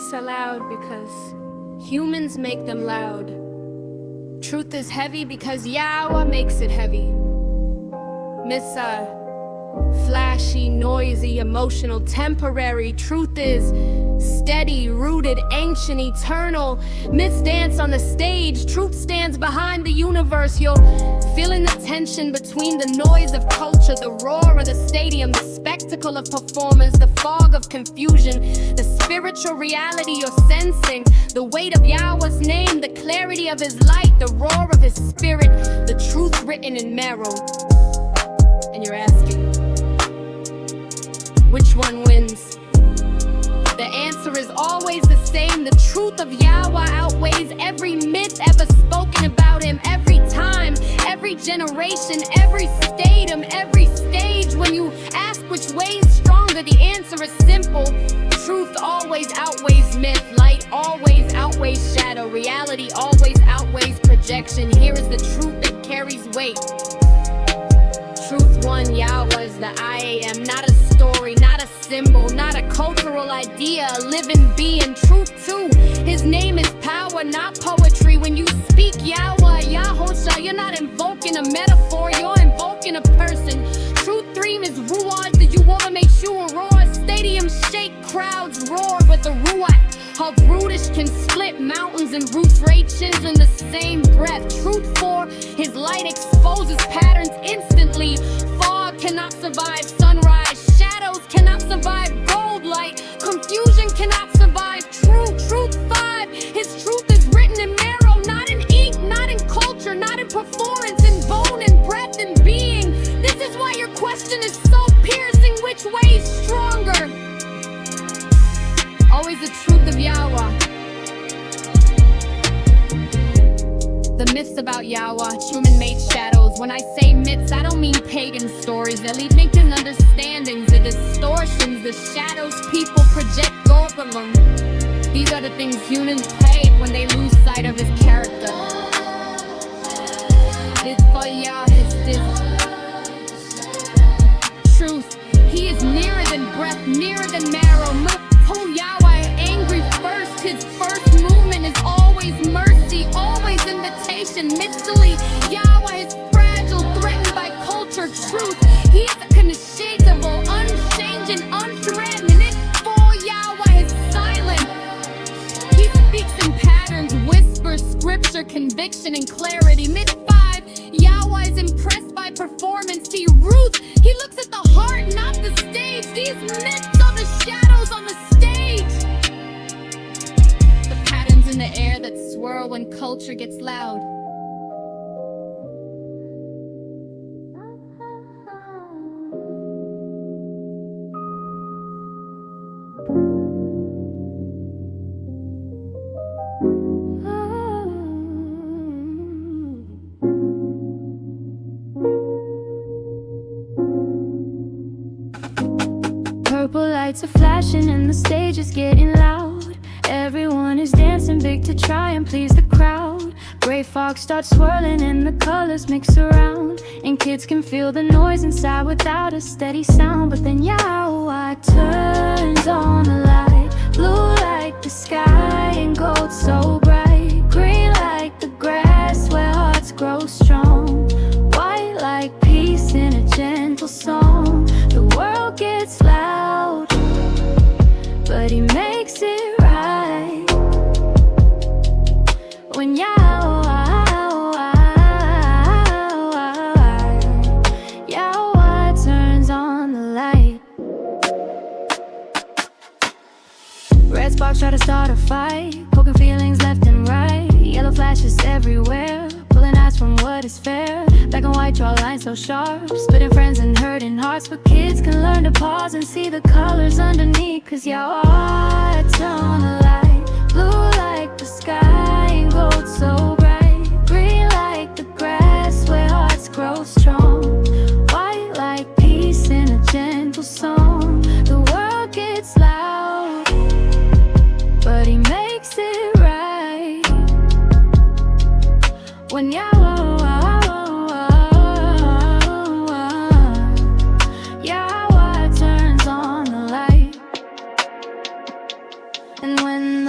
myths are loud because humans make them loud. Truth is heavy because YAHUAH makes it heavy. Myths are flashy, noisy, emotional, temporary. Truth is steady, rooted, ancient, eternal. Myths dance on the stage, truth stands behind the universe. You're feeling the tension between the noise of culture, the roar of the stadium, the spectacle of performance, the fog of confusion, the spiritual reality you're sensing, the weight of YAHUAH's name, the clarity of his light, the roar of his spirit, the truth written in marrow. And you're asking, which one wins? The answer is always the same. The truth of YAHUAH outweighs every myth ever spoken about him. Every time, every generation, every stadium, every stage. When you ask which way is stronger, the answer is simple. Truth always outweighs myth. Light always outweighs shadow. Reality always outweighs projection. Here is the truth that carries weight. Truth one, YAHUAH is the I am, not a story, not a symbol, not a cultural idea, a living being. Truth two, his name is power, not poetry. When you speak YAHUAH, YAHUSHA, you're not invoking a metaphor, you're invoking a person. Truth three is YAHUAH, the YAHUAH makes you a roar. Stadiums shake, crowds roar with the YAHUAH. How brutish can split mountains and roof rations in the same breath. Truth four, his light exposes patterns instantly. Fog cannot survive sunrise. Shadows cannot survive gold light. Confusion cannot survive truth five, his truth is written in marrow, not in ink, not in culture, not in performance, in bone and breath and being. This is why your question is so piercing. Which way is stronger? Always the truth of YAHUAH. The myths about YAHUAH, human-made shadows. When I say myths, I don't mean pagan stories. They leave making understandings, the distortions, the shadows people project over them. These are the things humans pay when they lose sight of his character. This for Yah is this truth. He is nearer than breath, nearer than marrow. Pull YAHUAH angry first. His first movement is always mercy, always invitation. Mythically, YAHUAH is fragile, threatened by culture. Truth, he is unshakable, unchanging, unthreatened. It for YAHUAH is silent. He speaks in patterns, whispers, scripture, conviction, and clarity. Myth 5, YAHUAH is impressed by performance. See, Ruth, he looks at the heart, not the stage. These myths are the shadows on the stage. The patterns in the air that swirl when culture gets loud. Purple lights are flashing and the stage is getting loud. Everyone is dancing big to try and please the crowd. Gray fog starts swirling and the colors mix around, and kids can feel the noise inside without a steady sound. But then YAHUAH turns on the light, blue like the sky and gold so bright, green like the grass where hearts grow strong, white like peace in a gentle song. The world gets loud, but he makes it right. When YAHUAH turns on the light. Red sparks try to start a fight, poking feelings left and right. Yellow flashes everywhere, pulling eyes from what is fair. Black and white draw lines so sharp, splitting friends and hurting hearts. But kids can learn to pause and see the colors underneath. Cause YAHUAH turn on the light, blue like the sky and gold so bright, green like the grass where hearts grow strong, white like peace in a gentle song. The world gets loud, but he makes it right. When YAHUAH turns on the light, and when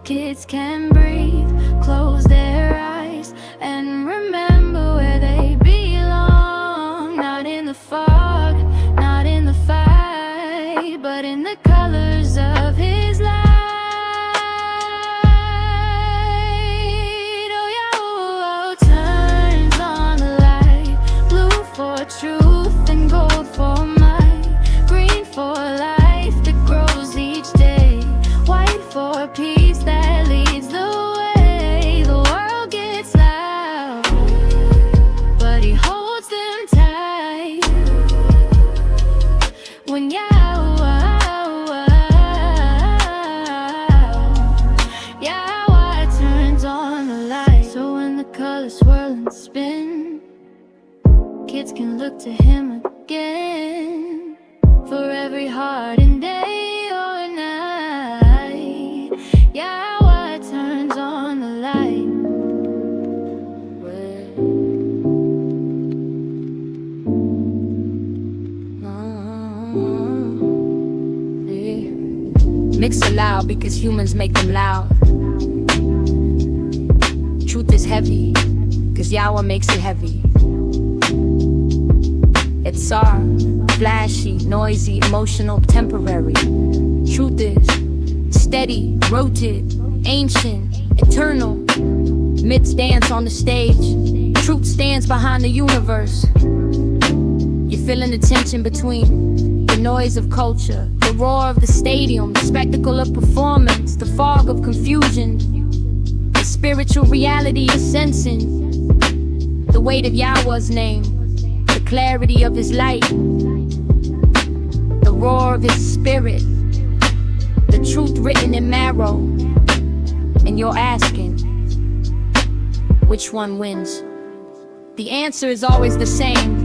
kids can breathe, close their eyes, and remember where they belong. Not in the fog, not in the fight, but in the colors of his light. Oh, Yahuwah turns on the light, blue for truth and gold for might, green for life that grows each day, white for peace that leads the way. The world gets loud, but he holds them tight. When Yahuwah turns on the light. So when the colors swirl and spin, kids can look to him again for every heart and day or night. Yahuwah turns on the light. Mix are loud because humans make them loud. Truth is heavy because Yahweh makes it heavy. It's our flashy, noisy, emotional, temporary. Truth is steady, rooted, ancient, eternal. Myths dance on the stage. Truth stands behind the universe. You're feeling the tension between the noise of culture, the roar of the stadium, the spectacle of performance, the fog of confusion, the spiritual reality you're sensing, the weight of Yahweh's name, the clarity of his light, the roar of his spirit, the truth written in marrow. And you're asking, which one wins? The answer is always the same.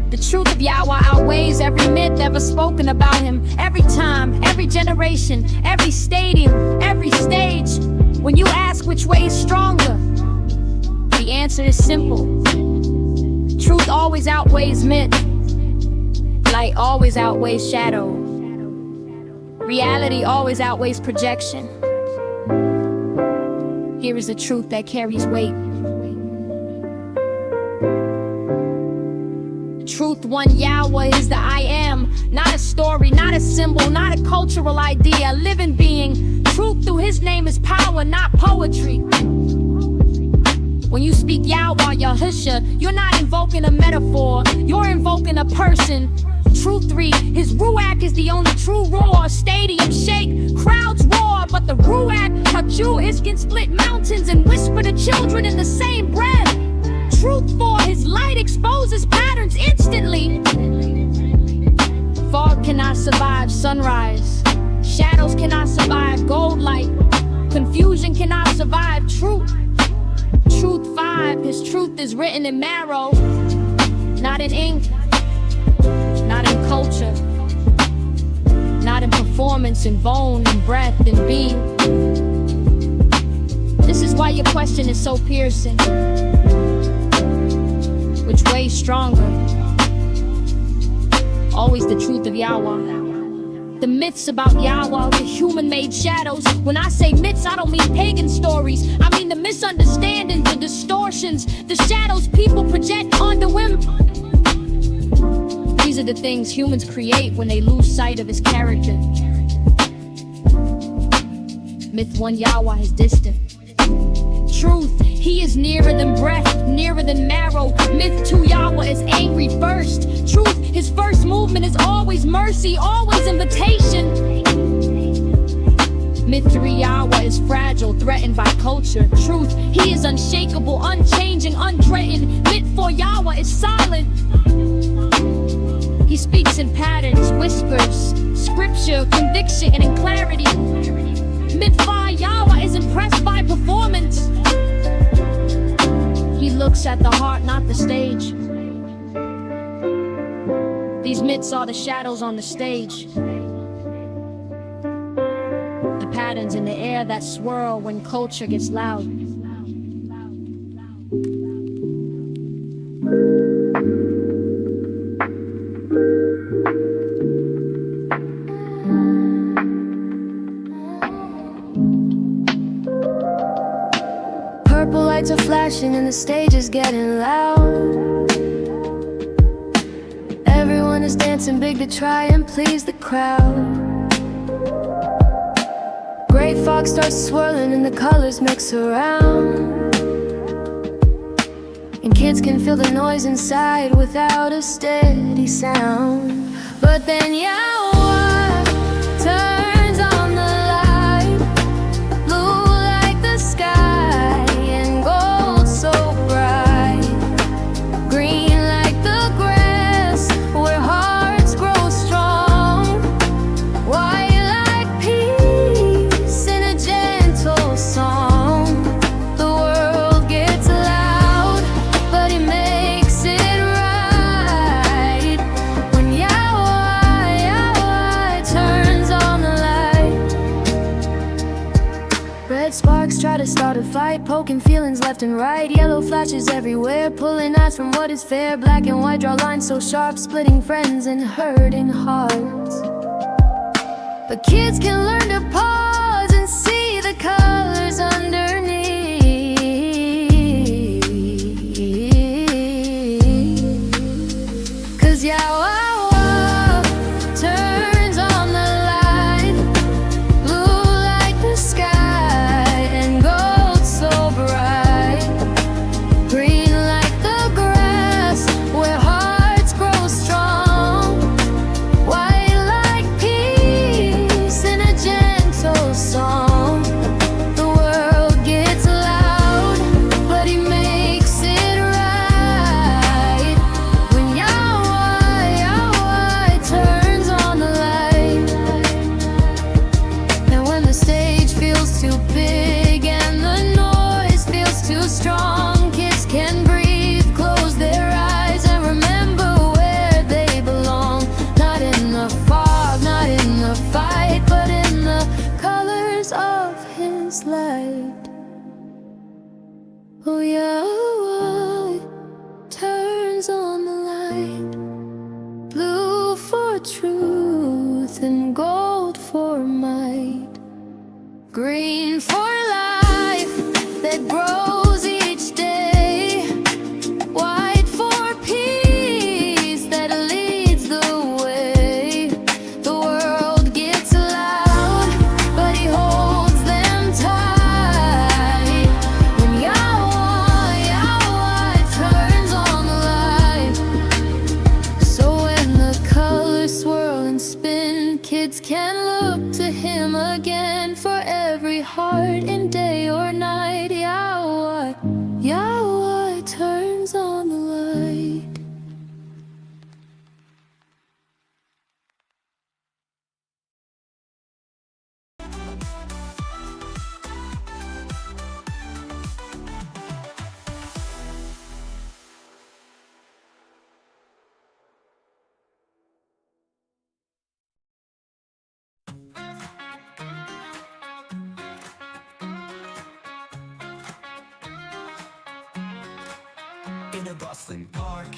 The truth of Yahweh outweighs every myth ever spoken about him. Every time, every generation, every stadium, every stage. When you ask which way is stronger, the answer is simple. Truth always outweighs myth. Light always outweighs shadow. Reality always outweighs projection. Here is the truth that carries weight. Truth, one Yahweh is the I am. Not a story, not a symbol, not a cultural idea. A living being. Truth through his name is power, not poetry. When you speak Yahweh, YAHUSHA, you're not invoking a metaphor, you're invoking a person. Truth 3, his Ruach is the only true roar. Stadiums shake, crowds roar, but the Ruach touch you, it can split mountains and whisper to children in the same breath. Truth 4, his light exposes patterns instantly. Fog cannot survive sunrise. Shadows cannot survive gold light. Confusion cannot survive truth. Truth 5, his truth is written in marrow, not in ink, not in culture, not in performance, in bone, in breath, in being. This is why your question is so piercing. Which way is stronger? Always the truth of Yahweh. The myths about Yahweh, the human-made shadows. When I say myths, I don't mean pagan stories. I mean the misunderstandings, the distortions, the shadows people project onto him. These are the things humans create when they lose sight of his character. Myth 1, Yahweh is distant. Truth, he is nearer than breath, nearer than marrow. Myth 2, Yahweh is angry first. Truth, his first movement is always mercy, always invitation. Myth 3, Yahweh is fragile, threatened by culture. Truth, he is unshakable, unchanging, unthreatened. Myth 4, Yahweh is silent. He speaks in patterns, whispers, scripture, conviction, and in clarity. Myth 5, Yahweh is impressed by performance. He looks at the heart, not the stage. These myths are the shadows on the stage. The patterns in the air that swirl when culture gets loud. lights are flashing and the stage is getting loud. Everyone is dancing big to try and please the crowd. Great fog starts swirling and the colors mix around, and kids can feel the noise inside without a steady sound. But then YAHUAH turns on the light, blue like the sky and gold so bright, green like the grass where hearts grow strong, white like peace in a gentle song. The world gets loud, but he makes it right when YAHUAH turns on the light. Red sparks try to start a fight, poking feelings left and right. Yellow flashes everywhere, pulling eyes from what is fair. Black and white draw lines so sharp, splitting friends and hurting hearts. But kids can learn to pause and see the colors underneath. 'Cause YAHUAH turns on the light, blue like the sky and gold so bright, green like the grass where hearts grow strong, white like peace in a gentle song. The world gets loud, but he makes it right when YAHUAH turns on the light. And when the stage feels too big and the noise feels too strong, kids can breathe, close their eyes and remember where they belong. Not in the fog, not in the fight, but in the colors of his light. Oh, YAHUAH turns on the light, blue for truth and gold for might, green for life that grows each day, white for peace that leads the way. The world gets loud, but he holds them tight when YAHUAH turns on the light. So when the colors swirl and spin, kids can look to him again for every heart in day or night. YAHUAH turns on the light. In a bustling park